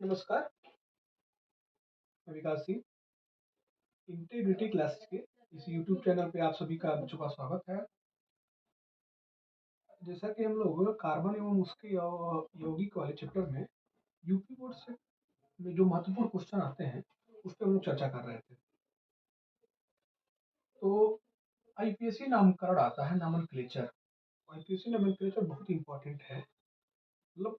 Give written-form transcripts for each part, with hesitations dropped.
नमस्कार, मैं विकास Singh. Integrity classes के इस यूट्यूब चैनल पे आप सभी का बच्चों का स्वागत है। जैसा कि हम लोग कार्बन एवं उसके यौगिक वाले चैप्टर में यूपी बोर्ड से में जो महत्वपूर्ण क्वेश्चन आते हैं उस पर हम लोग चर्चा कर रहे थे। तो आईपीएससी नामकरण आता है, नॉमेनक्लेचर। आईपीएससी नॉमेनक्लेचर बहुत इंपॉर्टेंट है, मतलब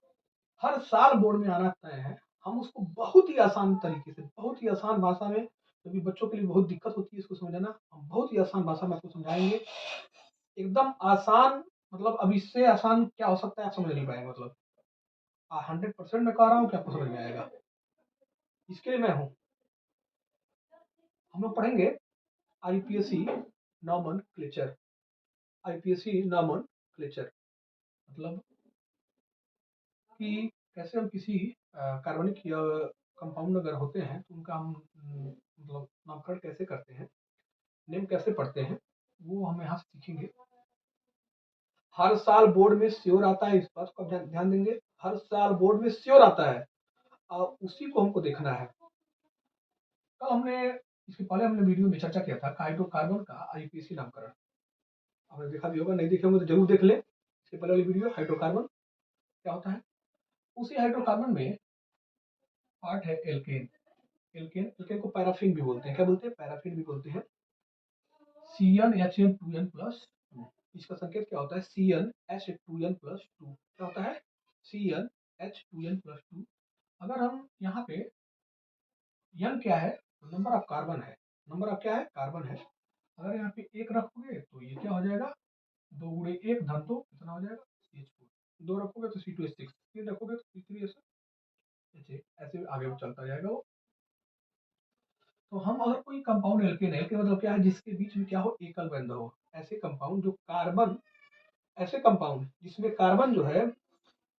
हर साल बोर्ड में आना तय है। हम उसको बहुत ही आसान तरीके से, बहुत ही आसान भाषा में, क्योंकि बच्चों के लिए बहुत दिक्कत होती है इसको समझना, हम बहुत ही आसान भाषा में आपको समझाएंगे। एकदम आसान, मतलब अब इससे आसान क्या हो सकता है आप समझ नहीं पाएंगे। मतलब 100% मैं कह रहा हूँ कि आपको समझ में आएगा, इसके लिए मैं हूँ। हम लोग पढ़ेंगे आईपीएससी नॉमेनक्लेचर। आईपीएससी नॉमेनक्लेचर मतलब कि कैसे हम किसी कार्बनिक या कंपाउंड अगर होते हैं तो उनका हम मतलब नामकरण कैसे करते हैं, नेम कैसे पढ़ते हैं, वो हम यहाँ से सीखेंगे। हर साल बोर्ड में श्योर आता है, इस बात को ध्यान देंगे। हर साल बोर्ड में श्योर आता है और उसी को हमको देखना है। कल हमने, इसके पहले हमने वीडियो में चर्चा किया था हाइड्रोकार्बन का आईपीएससी नामकरण। आपने देखा भी होगा, नहीं देखे होंगे तो जरूर देख ले। इसके पहले वाली वीडियो हाइड्रोकार्बन क्या होता है। उसी हाइड्रोकार्बन में पार्ट है एल्केन। एल्केन को पैराफिन भी बोलते हैं। क्या बोलते हैं? पैराफिन भी बोलते हैं। CnHn2n+2, इसका संकेत क्या होता है? CnH2n+2। क्या होता है? CnH2n+2। अगर हम यहाँ पे n क्या है तो नंबर ऑफ कार्बन है, नंबर ऑफ क्या है? कार्बन है। अगर यहाँ पे एक रखोगे तो ये क्या हो जाएगा? 2 गुणे 1 धन 2 कितना हो जाएगा? CH4। 2 रखोगे तो C2H6, 3 रखोगे तो C3H8, ऐसे आगे चलता जाएगा वो। तो हम अगर कोई कंपाउंड एल्केन, एल्केन मतलब क्या है? जिसके बीच में क्या हो? एकल बंध हो। ऐसे कंपाउंड जो कार्बन, ऐसे कंपाउंड जिसमें कार्बन जो है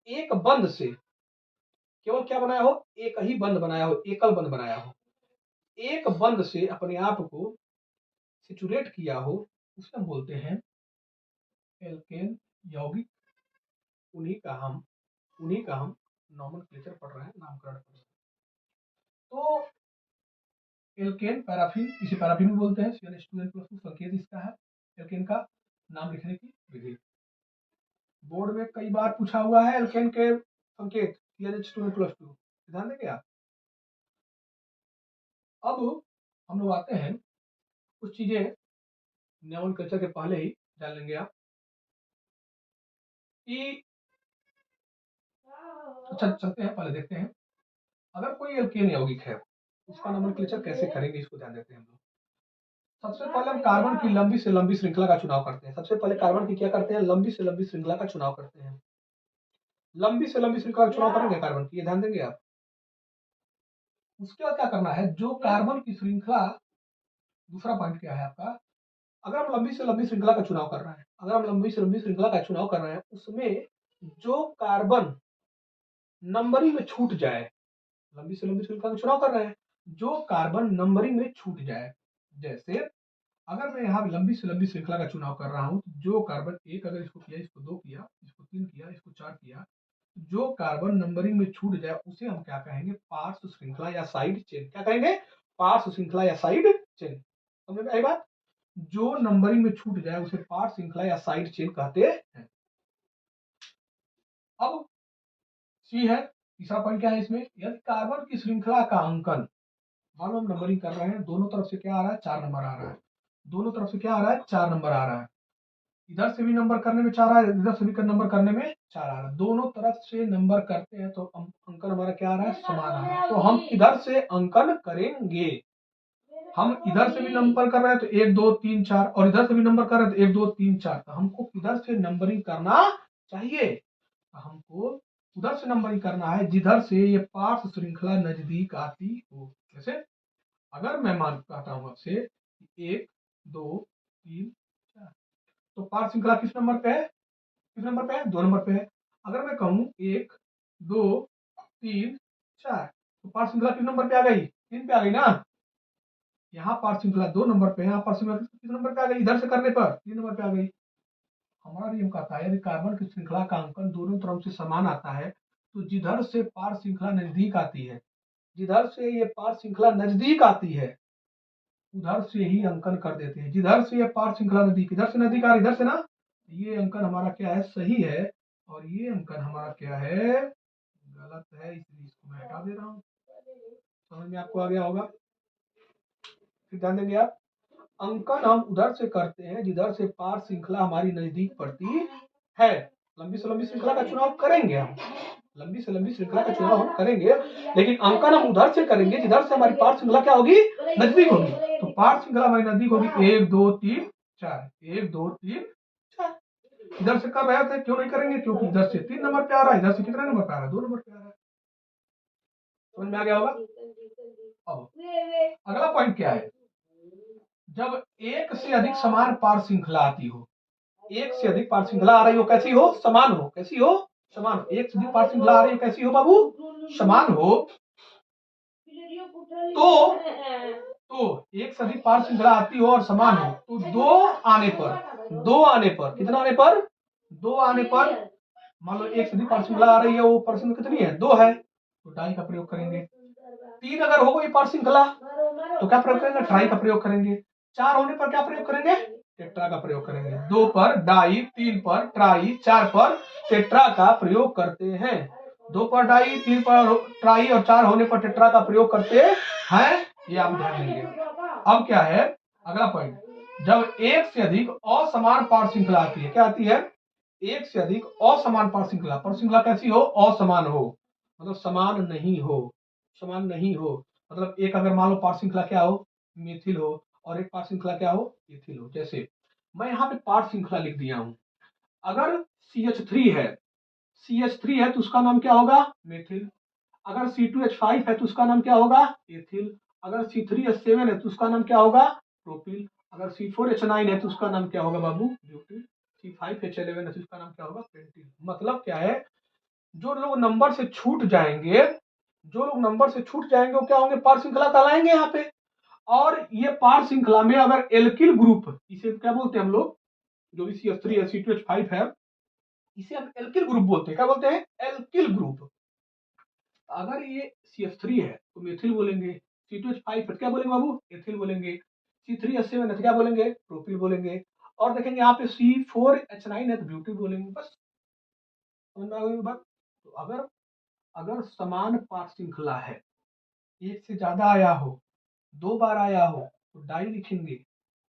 एक बंध से केवल क्या बनाया हो? एक ही बंध बनाया हो, एकल बंध बनाया हो, एक बंध से अपने आप को सिचुरेट किया हो, उसे हम बोलते हैं एल्केन यौगिक। उन्हीं का हम नॉमेनक्लेचर पढ़ रहे हैं, नामकरण पढ़ रहे हैं। तो एल्केन पैराफिन, इसे पैराफिन भी बोलते हैं। CnH2n+2 संकेत इसका है। एल्केन का नाम लिखने की विधि बोर्ड में कई बार पूछा हुआ है। एल्केन के संकेत CnH2n+2, ध्यान देंगे आप। अब हम लोग आते हैं, कुछ चीजें नॉमेनक्लेचर के पहले ही जान लेंगे आप कि, अच्छा चलते हैं, पहले देखते हैं अगर कोई एल्केन यौगिक है उसका नॉमेनक्लेचर कैसे करेंगे, इसको ध्यान देते हैं हम लोग। सबसे पहले हम कार्बन की लंबी से लंबी श्रृंखला का चुनाव करते हैं। सबसे पहले कार्बन की क्या करते हैं? लंबी से लंबी श्रृंखला का चुनाव करते हैं। लंबी से लंबी श्रृंखला का चुनाव करेंगे कार्बन की, ये ध्यान देंगे आप। उसके बाद क्या करना है? जो कार्बन की श्रृंखला, दूसरा पॉइंट क्या है आपका? अगर हम लंबी से लंबी श्रृंखला का चुनाव कर रहे हैं, अगर हम लंबी से लंबी श्रृंखला का चुनाव कर रहे हैं, उसमें जो कार्बन नंबरिंग में छूट जाए, लंबी से लंबी श्रृंखला का चुनाव कर रहे हैं, जो कार्बन नंबरिंग में छूट जाए, जैसे अगर मैं यहाँ लंबी से लंबी श्रृंखला का चुनाव कर रहा हूँ, जो कार्बन एक, अगर इसको किया, इसको 2 किया, इसको 3 किया, इसको 4 किया, जो कार्बन नंबरिंग में छूट जाए उसे हम क्या कहेंगे? पार्श्व श्रृंखला या साइड चेन। क्या कहेंगे? पार्श्व श्रृंखला या साइड चेन। समझ में आई बात? जो नंबरिंग में छूट जाए उसे पार्श्व श्रृंखला या साइड चेन कहते हैं। अब सी है, तीसरा पॉइंट क्या है इसमें? यदि कार्बन की श्रृंखला का अंकन, मान लो हम नंबरिंग कर रहे हैं, दोनों तरफ से क्या आ रहा है? 4 नंबर आ रहा है। दोनों तरफ से क्या आ रहा है? 4 नंबर आ रहा है। इधर से भी नंबर करने में 4 आ रहा है, इधर से भी नंबर करने में 4 आ रहा है। दोनों तरफ से नंबर करते हैं तो अंकन हमारा क्या आ रहा है? समान आ रहा है। तो हम इधर से अंकन करेंगे। हम इधर से भी नंबर कर रहे हैं तो 1 2 3 4, और इधर से भी नंबर कर रहे हैं तो 1 2 3 4। तो हमको इधर से नंबरिंग करना चाहिए, हमको उधर से नंबरिंग करना है जिधर से ये पार्श्व श्रृंखला नजदीक आती हो। जैसे अगर मैं मान कहता हूं आपसे 1 2 3 4, तो पार्श्व श्रृंखला किस नंबर पे है? किस नंबर पे है? 2 नंबर पे है। अगर मैं कहूं 1 2 3 4, तो पार्श्व श्रृंखला किस नंबर पे आ गई? 3 पे आ गई ना। यहाँ पार्श्व श्रृंखला 2 नंबर पे है, यहाँ पार्श्व श्रृंखला किस नंबर पे आ गई? इधर से करने पर 3 नंबर पे आ गई। हमारा नियम कहता है यदि कार्बन की श्रृंखला का अंकन दोनों तरफ से समान आता है तो जिधर से पार श्रृंखला नजदीक आती है, जिधर से ये पार श्रृंखला नजदीक आती है उधर से ही अंकन कर देते हैं। जिधर से ये पार श्रृंखला नजदीक, इधर से नजदीक आ रही, इधर से ना, ये अंकन हमारा क्या है, सही है, और ये अंकन हमारा क्या है, गलत है, इसलिए इसको मैं हटा दे रहा हूँ। समझ में आपको आ गया होगा। फिर ध्यान देंगे आप, अंकन हम उधर से करते हैं जिधर से पार श्रृंखला हमारी नजदीक पड़ती है। लंबी से लंबी श्रृंखला का चुनाव करेंगे हम, लंबी से लंबी श्रृंखला का चुनाव हम करेंगे, लेकिन अंकन हम उधर से करेंगे जिधर से हमारी पार श्रृंखला क्या होगी, नजदीक होगी। तो पार श्रृंखला हमारी नजदीक होगी 1 2 3 4, 1 2 3 4। इधर से कर रहे थे, क्यों नहीं करेंगे, क्योंकि इधर से 3 नंबर पे आ रहा है, इधर से कितना नंबर पे आ रहा है, 2 नंबर पे आ रहा है। समझ में आ गया होगा। अब अगला पॉइंट क्या है, जब एक से अधिक समान पार श्रृंखला आती हो, एक से अधिक पार श्रृंखला आ रही हो, कैसी हो, समान हो, कैसी हो, समान हो। एक से अधिक पार श्रृंखला आ रही हो, कैसी हो बाबू, समान हो। तो एक से अधिक पार श्रृंखला आती हो और समान हो, तो दो आने पर कितना आने पर, 2 आने पर, मान लो एक से अधिक पार श्रृंखला आ रही है, वो पार श्रृंखला कितनी है, 2 है, तो डाई का प्रयोग करेंगे। 3 अगर हो गई पार श्रृंखला तो क्या प्रयोग करेंगे, ट्राई का प्रयोग करेंगे। 4 होने पर क्या प्रयोग करेंगे, टेट्रा का प्रयोग करेंगे। 2 पर डाई, 3 पर ट्राई, 4 पर टेट्रा का प्रयोग करते हैं। 2 पर डाई, 3 पर ट्राई और 4 होने पर टेट्रा का प्रयोग करते हैं, ये आप ध्यान देंगे। अब क्या है अगला पॉइंट, जब एक से अधिक असमान पार श्रृंखला आती है, क्या आती है, एक से अधिक असमान पार श्रृंखला कैसी हो, असमान हो, मतलब समान नहीं हो, समान नहीं हो। मतलब एक अगर मान लो पार श्रृंखला क्या हो, मिथिल हो, और एक पार श्रृंखला क्या हो, इथिल हो। जैसे मैं यहाँ पे पार श्रृंखला लिख दिया हूं, अगर CH3 है, CH3 है तो उसका नाम क्या होगा, मिथिल। अगर C2H5 है तो उसका नाम क्या होगा, एथिल। अगर C3H7 है तो उसका नाम क्या होगा, प्रोपिल। अगर C4H9 है तो उसका नाम क्या होगा बाबू, ब्यूटिल। C5H11 है तो उसका नाम क्या होगा, पेंटिल। मतलब क्या है, जो लोग नंबर से छूट जाएंगे, जो लोग नंबर से छूट जाएंगे वो क्या होंगे, पार श्रृंखला कहलाएंगे यहाँ पे। और ये पार श्रृंखला में अगर एल्किल ग्रुप, इसे क्या बोलते हैं हम लोग, जो भी CH3 है, C2H5 है, इसे हम एल्किल ग्रुप बोलते हैं। क्या बोलते हैं, एल्किल ग्रुप। अगर ये CH3 है तो मिथिल बोलेंगे, C2H5 है तो क्या बोलेंगे बाबू, एथिल बोलेंगे, C3H7 है तो क्या बोलेंगे, प्रोपिल बोलेंगे। और देखेंगे यहाँ पे C4H9 है तो ब्यूटिल बोलेंगे। बस समझ में आ गई बात। तो अगर अगर समान पार श्रृंखला है, एक से ज्यादा आया हो, 2 बार आया हो तो डाई लिखेंगे,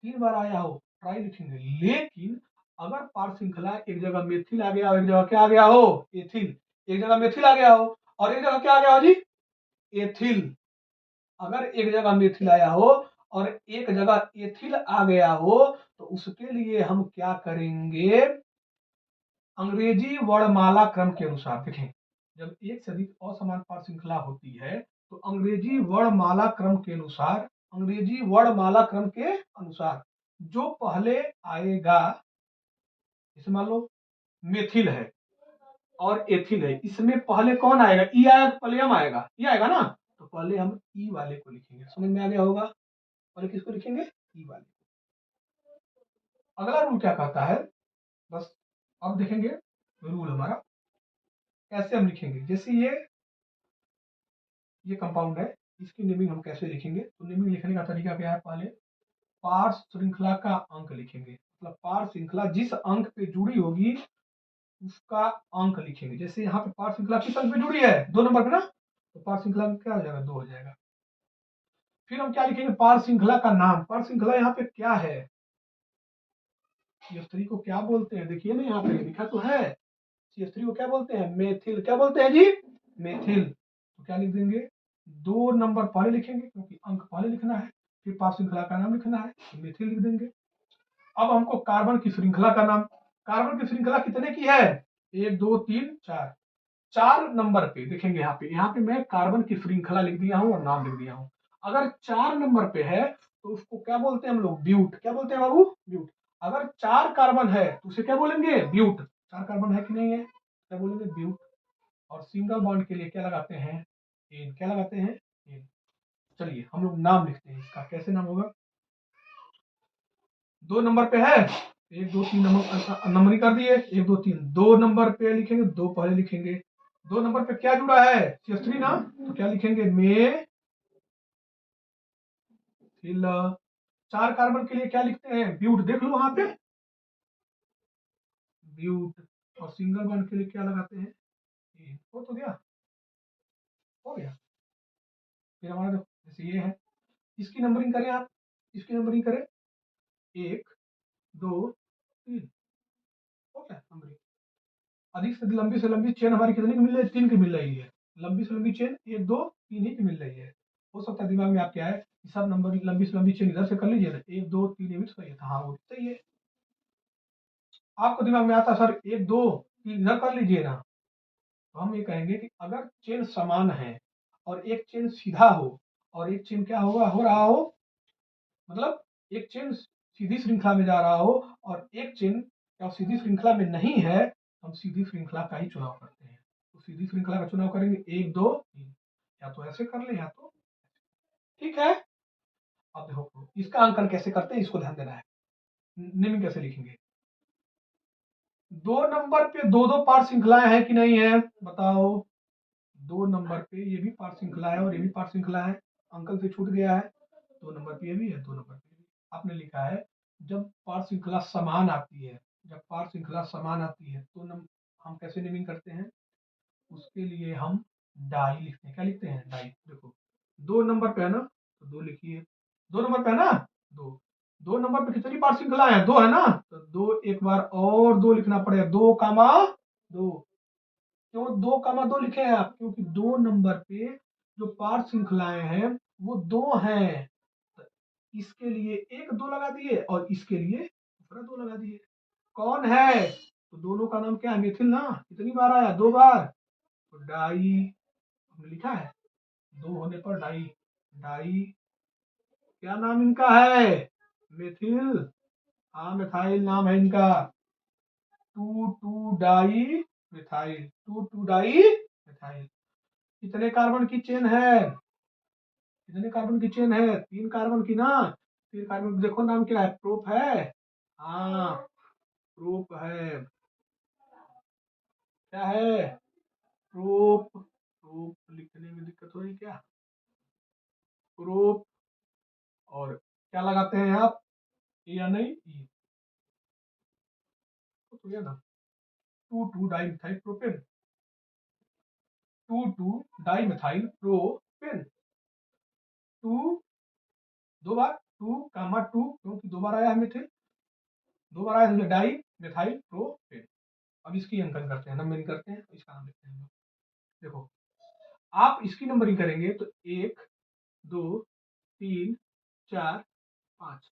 3 बार आया हो ट्राई लिखेंगे। लेकिन अगर पार श्रृंखला एक जगह मेथिल आ गया हो, एक जगह क्या आ गया हो, एथिल, एक जगह मेथिल आ गया हो और एक जगह क्या आ गया हो जी, एथिल। अगर एक जगह मेथिल आया हो और एक जगह एथिल आ गया हो तो उसके लिए हम क्या करेंगे, अंग्रेजी वर्णमाला क्रम के अनुसार। देखें, जब एक से अधिक असमान पार श्रृंखला होती है तो अंग्रेजी वर्णमाला क्रम के अनुसार, अंग्रेजी वर्णमाला क्रम के अनुसार जो पहले आएगा, जैसे मान लो मेथिल है और एथिल है, इसमें पहले कौन आएगा, ई आएगा तो पहले हम आएगा, ई आएगा ना, तो पहले हम ई वाले को लिखेंगे। समझ में आ गया होगा, पहले किसको लिखेंगे, ई वाले। अगला रूल क्या कहता है, बस अब देखेंगे रूल हमारा कैसे हम लिखेंगे। जैसे ये कंपाउंड है, इसकी नेमिंग हम कैसे लिखेंगे, तो नेमिंग लिखने का तरीका क्या है, पहले पार श्रृंखला का अंक लिखेंगे। मतलब पार श्रृंखला जिस अंक पे जुड़ी होगी उसका अंक लिखेंगे। जैसे यहाँ पे पार श्रृंखला किस अंक पे जुड़ी है, 2 नंबर पे ना, तो पार श्रृंखला में क्या हो जाएगा, 2 हो जाएगा। फिर हम क्या लिखेंगे, पार श्रृंखला का नाम। पार श्रृंखला यहाँ पे क्या है, CH3 को क्या बोलते हैं, देखिए ना यहाँ पे लिखा तो है, CH3 को क्या बोलते हैं, मेथिल। क्या बोलते हैं जी, मेथिल। तो क्या लिख देंगे, 2 नंबर पहले लिखेंगे क्योंकि अंक पहले लिखना है, फिर पार श्रृंखला का नाम लिखना है, तो मेथिल लिख देंगे। अब हमको कार्बन की श्रृंखला का नाम, कार्बन की श्रृंखला कितने की है, 1 2 3 4, 4 नंबर पे देखेंगे। यहाँ पे मैं कार्बन की श्रृंखला लिख दिया हूँ और नाम लिख दिया हूँ। अगर 4 नंबर पे है तो उसको क्या बोलते हैं हम लोग, ब्यूट। क्या बोलते हैं बाबू, ब्यूट। अगर 4 कार्बन है तो उसे क्या बोलेंगे, ब्यूट। 4 कार्बन है कि नहीं है, क्या बोलेंगे, ब्यूट। और सिंगल बॉन्ड के लिए क्या लगाते हैं, एन। क्या लगाते हैं, एन। चलिए हम लोग नाम लिखते हैं इसका, कैसे नाम होगा, 2 नंबर पे है, 1 2 3 नंबर नंबरिंग कर दिए, 1 2 3, 2 नंबर पे लिखेंगे, 2 पहले लिखेंगे, 2 नंबर पे क्या जुड़ा है, CH3 ना, तो क्या लिखेंगे, में फिल। 4 कार्बन के लिए क्या लिखते हैं, ब्यूट, देख लो वहां पे ब्यूट। और सिंगल बॉन्ड के लिए क्या लगाते हैं, हो तो गया, हो गया। फिर हमारा देखो जैसे ये है, इसकी नंबरिंग करें आप, इसकी नंबरिंग करें, 1 2 3, हो गया नंबरिंग। अधिक से लंबी चेन हमारी कितने की मिल रही है, 3 की मिल रही है। लंबी से लंबी चेन 1 2 3 ही की मिल रही है। हो सकता है दिमाग में आप क्या है कि सब नंबर लंबी से लंबी चेन इधर से कर लीजिए ना, 1 2 3 ये सही था, हाँ वो सही है। आपको दिमाग में आता सर 1 2 3 इधर कर लीजिए ना, तो हम ये कहेंगे कि अगर चेन समान है और एक चेन सीधा हो और एक चेन क्या होगा, हो रहा हो, मतलब एक चेन सीधी श्रृंखला में जा रहा हो और एक चेन सीधी श्रृंखला में नहीं है, हम सीधी श्रृंखला का ही चुनाव करते हैं। तो सीधी श्रृंखला का चुनाव करेंगे 1 2 3, या तो ऐसे कर ले या तो, ठीक है। अब देखो इसका अंकन कैसे करते हैं, इसको ध्यान देना है। नेमिंग कैसे लिखेंगे, 2 नंबर पे 2 2 पार श्रृंखलाएं हैं कि नहीं है, बताओ। 2 नंबर पे ये भी पार श्रृंखला है और ये भी पार श्रृंखला है, अंकल से छूट गया है। 2 नंबर पे ये भी है, 2 नंबर पे भी। आपने लिखा है जब पार श्रृंखला समान आती है, जब पार श्रृंखला समान आती है तो हम कैसे नेमिंग करते हैं, उसके लिए हम डाई लिखते हैं। क्या लिखते हैं, डाई। देखो 2 नंबर पे है ना, तो 2 लिखिए, 2 नंबर पे है ना, 2। 2 नंबर पे कितनी पार श्रृंखला है, 2 है ना, तो 2 एक बार और 2 लिखना पड़ेगा, 2 कामा 2। क्यों 2 कामा 2 लिखे हैं आप, क्योंकि 2 नंबर पे जो पार श्रृंखलाएं हैं वो 2 हैं, तो इसके लिए एक 2 लगा दिए और इसके लिए दूसरा 2 लगा दिए। कौन है, तो दोनों का नाम क्या है, मिथिल ना, कितनी बार आया, 2 बार, तो डाई हमने लिखा है, 2 होने पर डाई। डाई क्या नाम इनका है, मिथिल, हाँ मिथाइल नाम है इनका, 2 2 डाई मिथाइल, 2 2 डाई मिथाइल। कितने कार्बन की चेन है, कितने कार्बन की चेन है, 3 कार्बन की ना, 3 कार्बन, देखो नाम क्या है, प्रोप है, हाँ प्रोप है, क्या है, प्रोप। प्रोप लिखने में दिक्कत हो रही क्या, प्रोप। और क्या लगाते हैं आप, ए या नहीं, ई, तो ये ना, 2 2 di methyl propane, 2 2 di methyl propane, 2 2 बार, 2 कामा 2, क्योंकि 2 बार आया है मिथिल, 2 बार आया है डाई मिथाइल प्रोपेन। अब इसकी अंकन करते हैं, नंबरिंग करते हैं, इसका नाम लिखते हैं। देखो आप इसकी नंबरिंग करेंगे तो 1 2 3 4 5।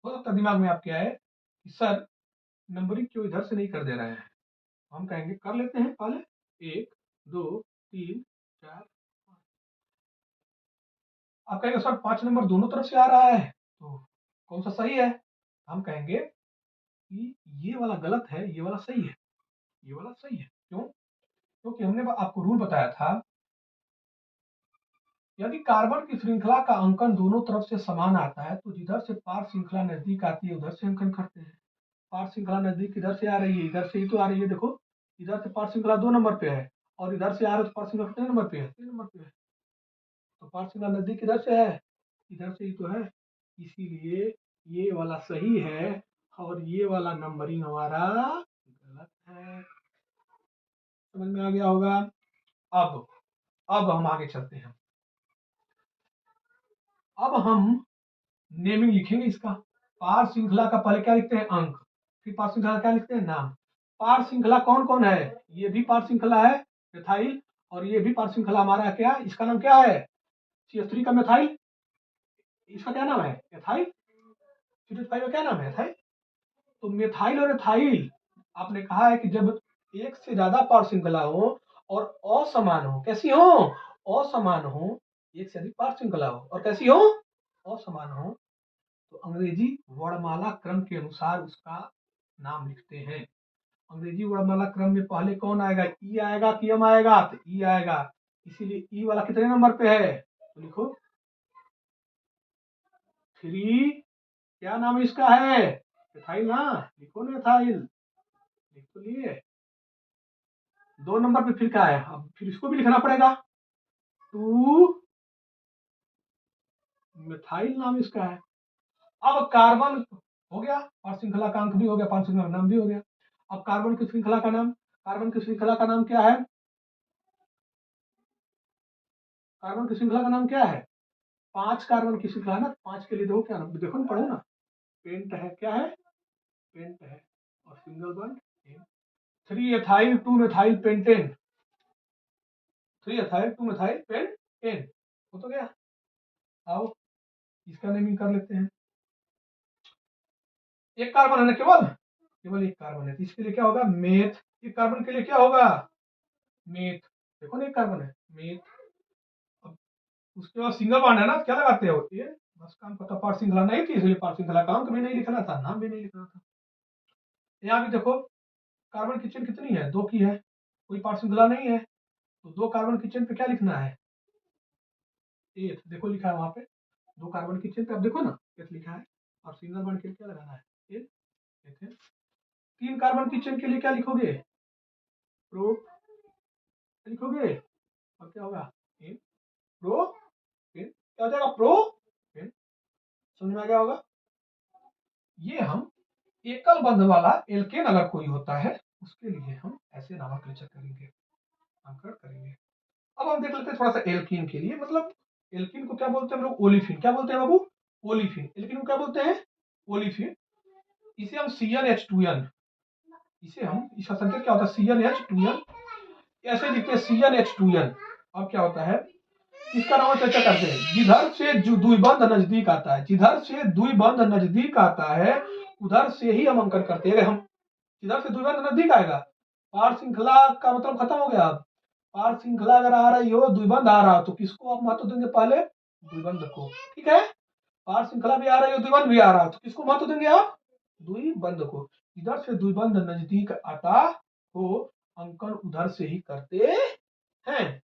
हो सकता दिमाग में आप क्या है कि सर नंबरिंग क्यों इधर से नहीं कर दे रहे हैं, हम कहेंगे कर लेते हैं पहले, 1 2 3 4 5। आप कहेंगे सर 5 नंबर दोनों तरफ से आ रहा है, तो कौन सा सही है, हम कहेंगे कि ये वाला गलत है, ये वाला सही है, ये वाला सही है। क्यों, क्योंकि हमने आपको रूल बताया था, यदि कार्बन की श्रृंखला का अंकन दोनों तरफ से समान आता है तो जिधर से पार श्रृंखला नजदीक आती है उधर से अंकन करते हैं। पार श्रृंखला नजदीक इधर से आ रही है, इधर से ही तो आ रही है, देखो इधर से पार श्रृंखला 2 नंबर पे है और इधर से आ रहा है तो पार श्रृंखला कितने नंबर पे है, 3 नंबर पे है, तो पार श्रृंखला नजदीक इधर से है, इधर से ही तो है, इसीलिए ये वाला सही है और ये वाला नंबरिंग हमारा गलत है। समझ में आ गया होगा। अब अब हम आगे चलते हैं, अब हम नेमिंग लिखेंगे इसका। पार श्रृंखला का पहले क्या लिखते हैं, अंक, फिर पार श्रृंखला का क्या लिखते हैं, नाम। पार श्रृंखला कौन कौन है, ये भी पार श्रृंखला है मिथाइल, और ये भी पार श्रृंखला हमारा क्या, इसका नाम क्या है, CH3 का मिथाइल, इसका क्या नाम है, एथाइल, CH5 का क्या नाम है, एथाइल। तो मिथाइल और एथाइल, आपने कहा है कि जब एक से ज्यादा पार श्रृंखला हो और असमान हो, कैसी हो, असमान हो, एक से अधिक पार श्रृंखला हो और कैसी हो, असमान हो, तो अंग्रेजी वर्णमाला क्रम के अनुसार उसका नाम लिखते हैं। अंग्रेजी वर्णमाला क्रम में पहले कौन आएगा, ई आएगा कि एम आएगा, तो ई आएगा, इसीलिए ई वाला कितने नंबर पे है, तो लिखो 3। क्या नाम इसका है, एथाइल ना, लिखो ना एथाइल, लिख तो लिए। 2 नंबर पे फिर क्या है, अब फिर इसको भी लिखना पड़ेगा, 2 मिथाइल नाम इसका है। अब कार्बन हो गया, और श्रृंखला का अंक भी हो गया, पांच श्रृंखला का नाम भी हो गया। अब कार्बन की श्रृंखला का नाम, कार्बन की श्रृंखला का नाम क्या है, कार्बन की श्रृंखला का नाम क्या है, 5 कार्बन की श्रृंखला है ना, 5 के लिए देखो क्या नाम, देखो ना, पढ़ो ना, पेंट है, क्या है, पेंट है, और single bond 3 ethyl 2 methyl pentane, 3 ethyl 2 methyl pentane, हो तो गया। आओ इसका नेमिंग कर लेते हैं। एक कार्बन है ना, केवल केवल एक कार्बन है, तो इसके लिए क्या होगा, मेथ। एक कार्बन के लिए क्या होगा, मेथ, देखो ना एक कार्बन है, मेथ। अब उसके बाद सिंगल बॉन्ड है ना, तो क्या लगाते हो, ये बस काम पता, पार्ट श्रृंखला नहीं थी, इसलिए पार्ट श्रृंखला का अंक भी नहीं लिखना था, नाम भी नहीं लिखना था। यहाँ भी देखो, कार्बन की चेन कितनी है, 2 की है, कोई पार्ट श्रृंखला नहीं है, तो 2 कार्बन की चेन पे क्या लिखना है, एथ, देखो लिखा है वहां पे, 2 कार्बन की चेन पे, अब देखो ना एथ लिखा है, और सिंगल बॉन्ड के लिए क्या लगाना है, एथ। 3 कार्बन की चेन के लिए क्या लिखोगे, प्रो लिखोगे, और क्या होगा, इन प्रो, क्या हो जाएगा, प्रो, समझ में आ गया होगा। ये हम एकल बंध वाला एल्केन अगर कोई होता है, उसके लिए हम ऐसे नामकरण करेंगे, नामकरण करेंगे। अब हम देख लेते हैं थोड़ा सा एल्कीन के लिए, मतलब एल्कीन को क्या बोलते हैं हम लोग, ओलिफिन, क्या बोलते हैं बाबू, ओलिफिन। एल्कीन को क्या बोलते हैं, ओलिफिन। इसे हम CnH2n, इसे हम, इसका संकेत क्या होता है, CnH2n, ऐसे लिखते हैं CnH2n। अब क्या होता है, इसका नाम चर्चा करते हैं, जिधर से द्विबंध नजदीक आता है, जिधर से द्विबंध नजदीक आता है, उधर से ही हम अंकन करते हैं। हम जिधर से द्विबंध नजदीक आएगा, पार श्रृंखला का मतलब खत्म हो गया। अब पार श्रृंखला अगर आ रही हो, द्विबंध आ रहा हो, तो किसको आप महत्व देंगे, पहले द्विबंध को, ठीक है। पार श्रृंखला भी आ रही हो, द्विबंध भी आ रहा हो, तो किसको महत्व देंगे आप, द्विबंध को। इधर से द्विबंध नजदीक आता हो, अंकन उधर से ही करते हैं,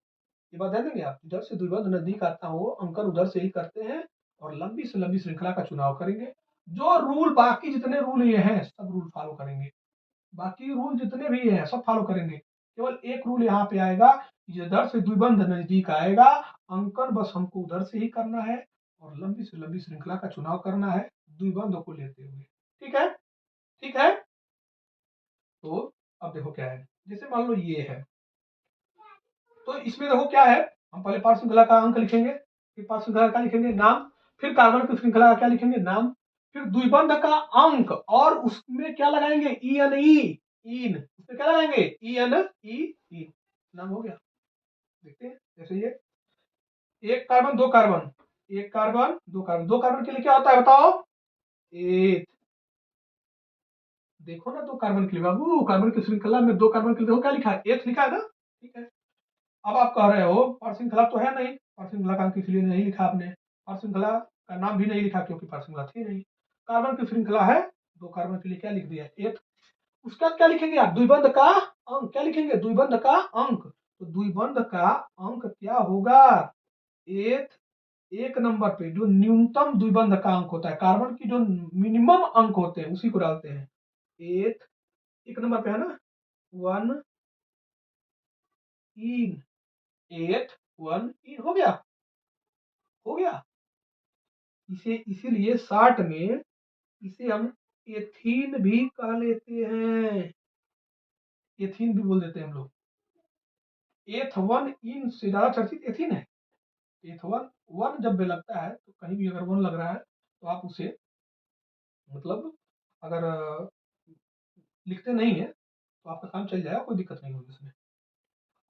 ये बात ध्यान देंगे आप, इधर से द्विबंध नजदीक आता हो, अंकन उधर से ही करते हैं, और लंबी से लंबी श्रृंखला का चुनाव करेंगे। जो रूल, बाकी जितने रूल ये हैं, सब रूल फॉलो करेंगे, बाकी रूल जितने भी हैं सब फॉलो करेंगे। केवल एक रूल यहाँ पे आएगा, जिधर से द्विबंध नजदीक आएगा, अंकन बस हमको उधर से ही करना है, और लंबी से लंबी श्रृंखला का चुनाव करना है, द्विबंध को लेते हुए, ठीक है, ठीक है। तो अब देखो क्या है, जैसे मान लो ये है, तो इसमें देखो क्या है, हम पहले पार्श्व श्रृंखला का अंक लिखेंगे, फिर पार्श्व श्रृंखला का लिखेंगे नाम, फिर कार्बन की श्रृंखला का क्या लिखेंगे, नाम, फिर द्विबंध का अंक, और उसमें क्या लगाएंगे, ई एन ई, इन, उसमें क्या लगाएंगे, ई एन ई, नाम हो गया। देखते हैं, जैसे ये एक कार्बन दो कार्बन, एक कार्बन दो कार्बन, दो कार्बन के लिए क्या होता है बताओ, एथ, देखो ना, दो कार्बन के लिए बाबू, कार्बन की श्रृंखला में दो कार्बन के लिए देखो क्या लिखा है, एथ लिखा है ना, ठीक है। अब आप कह रहे हो पार श्रृंखला तो है नहीं, पार श्रृंखला का अंक इसलिए नहीं लिखा आपने, पार श्रृंखला का नाम भी नहीं लिखा क्योंकि पार श्रृंखला थी नहीं, कार्बन की श्रृंखला है, दो कार्बन के लिए क्या लिख दिया, एथ। उसका क्या लिखेंगे आप, द्विबंध का अंक, क्या लिखेंगे, द्विबंध का अंक, तो द्विबंध का अंक क्या होगा, एथ। एक नंबर पे जो न्यूनतम द्विबंध का अंक होता है, कार्बन की जो मिनिमम अंक होते हैं उसी को डालते हैं, एथ, एक नंबर पे है ना, 1 इन, एथ 1 इन, हो गया, हो गया। इसे इसीलिए शार्ट में इसे हम एथीन भी कह लेते हैं, एथीन भी बोल देते हैं हम लोग। एथ 1 इन से ज्यादा चर्चित एथीन है। एथ 1 1 जब भी लगता है, तो कहीं भी अगर 1 लग रहा है, तो आप उसे, मतलब अगर लिखते नहीं है, तो आपका काम चल जाएगा, कोई दिक्कत नहीं होगी उसमें।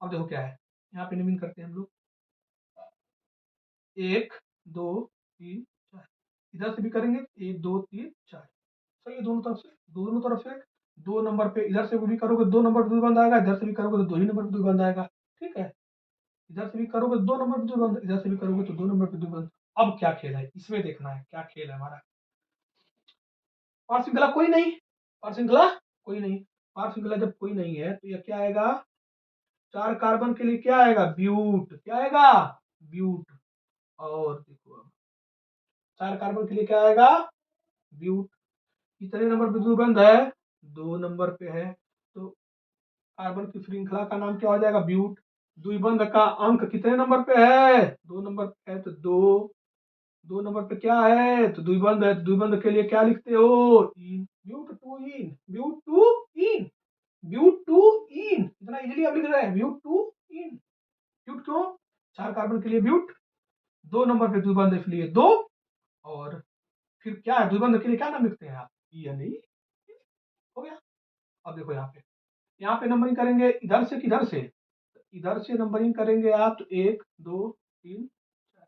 अब देखो क्या है, यहाँ पे नेमिंग करते हैं हम लोग, 1 2 3 4, इधर से भी करेंगे 1 2 3 4, सही है, दोनों तरफ से, दोनों तरफ से। 2 नंबर पे इधर से भी करोगे 2 नंबर पे द्विबंध आएगा, इधर से भी करोगे तो 2 ही नंबर पे द्विबंध आएगा, ठीक है। इधर से भी करोगे तो 2 नंबर पे द्विबंध, इधर से भी करोगे तो 2 नंबर पे द्विबंध। अब क्या खेल है, इसमें देखना है क्या खेल है हमारा। पार श्रृंखला कोई नहीं, पार श्रृंखला कोई नहीं, पार श्रृंखला जब कोई नहीं है, तो यह क्या आएगा, 4 कार्बन के लिए क्या आएगा, ब्यूट, क्या आएगा, ब्यूट। और देखो अब 4 कार्बन के लिए क्या आएगा, ब्यूट। कितने नंबर पे द्विबंध है, 2 नंबर पे है, तो कार्बन की श्रृंखला का नाम क्या हो जाएगा? ब्यूट। द्विबंध का अंक कितने नंबर पे है? 2 नंबर पे है, तो 2 नंबर पे क्या है? तो द्विबंध है। द्विबंध के लिए क्या लिखते हो? इन। ब्यूट टू इन, ब्यूट टू इन, ब्यूट टू इन। इतना इजीली आप लिख रहे हैं, ब्यूट टू इन। ब्यूट क्यों? 4 कार्बन के लिए ब्यूट, 2 नंबर पे द्विबंध इसलिए 2, और फिर क्या है? द्विबंध के लिए क्या नाम लिखते हैं आप? यानी हो गया। अब देखो यहाँ पे नंबरिंग करेंगे इधर से किधर से? इधर से नंबरिंग करेंगे आप तो 1 2 3 4।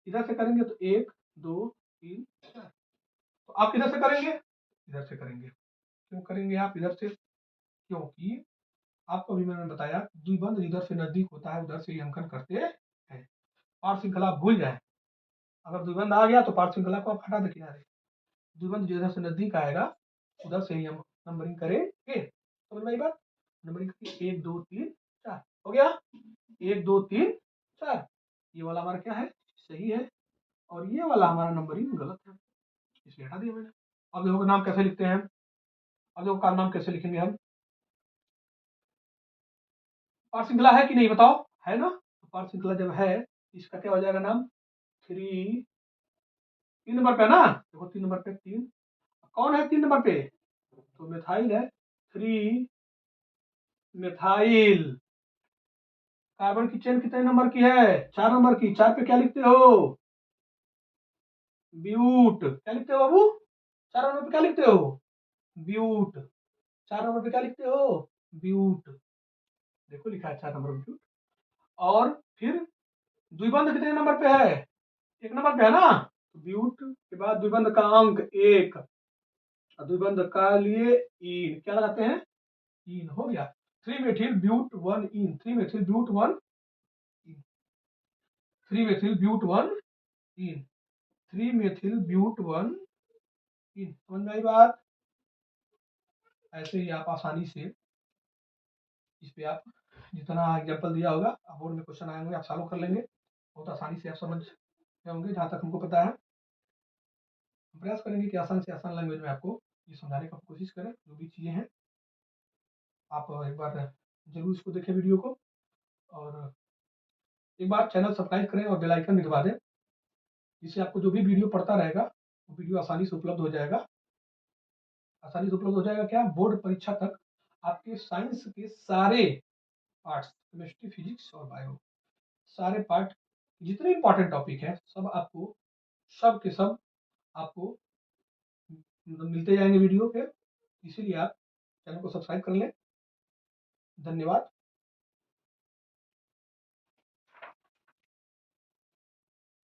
इधर से करेंगे तो 1 2 3 4। तो आप किधर से करेंगे? इधर से करेंगे। क्यों करेंगे आप इधर से? क्योंकि आपको भी मैंने बताया द्विबंध जिधर से नजदीक होता है उधर से ही अंकन करते हैं। पार श्रृंखला आप भूल जाए, अगर द्विबंध आ गया तो पार श्रृंखला को आप हटा दे किनारे। द्विबंध जिधर से नजदीक आएगा उधर से ही हम नंबरिंग करेंगे। समझ में आई बात? नंबरिंग 1 2 3 4 हो गया। 1 2 3 4, ये वाला हमारा क्या है? सही है, और ये वाला हमारा नंबरिंग गलत है, इसलिए हटा दिया मैंने। अब देखो नाम कैसे लिखते हैं हम। अब देखो का नाम कैसे लिखेंगे हम। पार श्रृंखला है कि नहीं बताओ? है ना? तो पार श्रृंखला जब है इसका क्या हो जाएगा नाम? 3। 3 नंबर पे है ना? देखो 3 नंबर पे 3, कौन है 3 नंबर पे? तो मिथाइल है। 3 मिथाइल। कार्बन की चेन कितने नंबर की है? 4 नंबर की। 4 पे क्या लिखते हो? ब्यूट। क्या लिखते हो बाबू? 4 नंबर पे क्या लिखते हो? ब्यूट। 4 नंबर पे क्या लिखते हो? ब्यूट। देखो लिखा है 4 नंबर पे ब्यूट। और फिर द्विबंध कितने नंबर पे है? 1 नंबर पे है ना? तो ब्यूट के बाद द्विबंध का अंक 1, द्विबंध का लिए इन क्या लगाते हैं? इन। हो गया। 3 methyl but 1 yne, 3 methyl but 1 yne, 3 methyl but 1 yne, 3 methyl but 1 yne. समझ में आई बात? ऐसे ही आप आसानी से इस पे आप जितना एग्जाम्पल दिया होगा बोर्ड में क्वेश्चन आए होंगे आप सॉल्व कर लेंगे, बहुत आसानी से आप समझ गए होंगे जहाँ तक हमको पता है। हम प्रयास करेंगे कि आसान से आसान लैंग्वेज में आपको ये समझाने का कोशिश करें। जो भी चीज़ें हैं आप एक बार जरूर इसको देखें वीडियो को, और एक बार चैनल सब्सक्राइब करें और बेल आइकन भी दबा दें, जिससे आपको जो भी वीडियो पड़ता रहेगा वो वीडियो आसानी से उपलब्ध हो जाएगा। आसानी से उपलब्ध हो जाएगा क्या? बोर्ड परीक्षा तक आपके साइंस के सारे पार्ट्स, केमिस्ट्री फिजिक्स और बायो, सारे पार्ट जितने इंपॉर्टेंट टॉपिक है सब के सब आपको मिलते जाएंगे वीडियो पे। इसीलिए आप चैनल को सब्सक्राइब कर लें। धन्यवाद।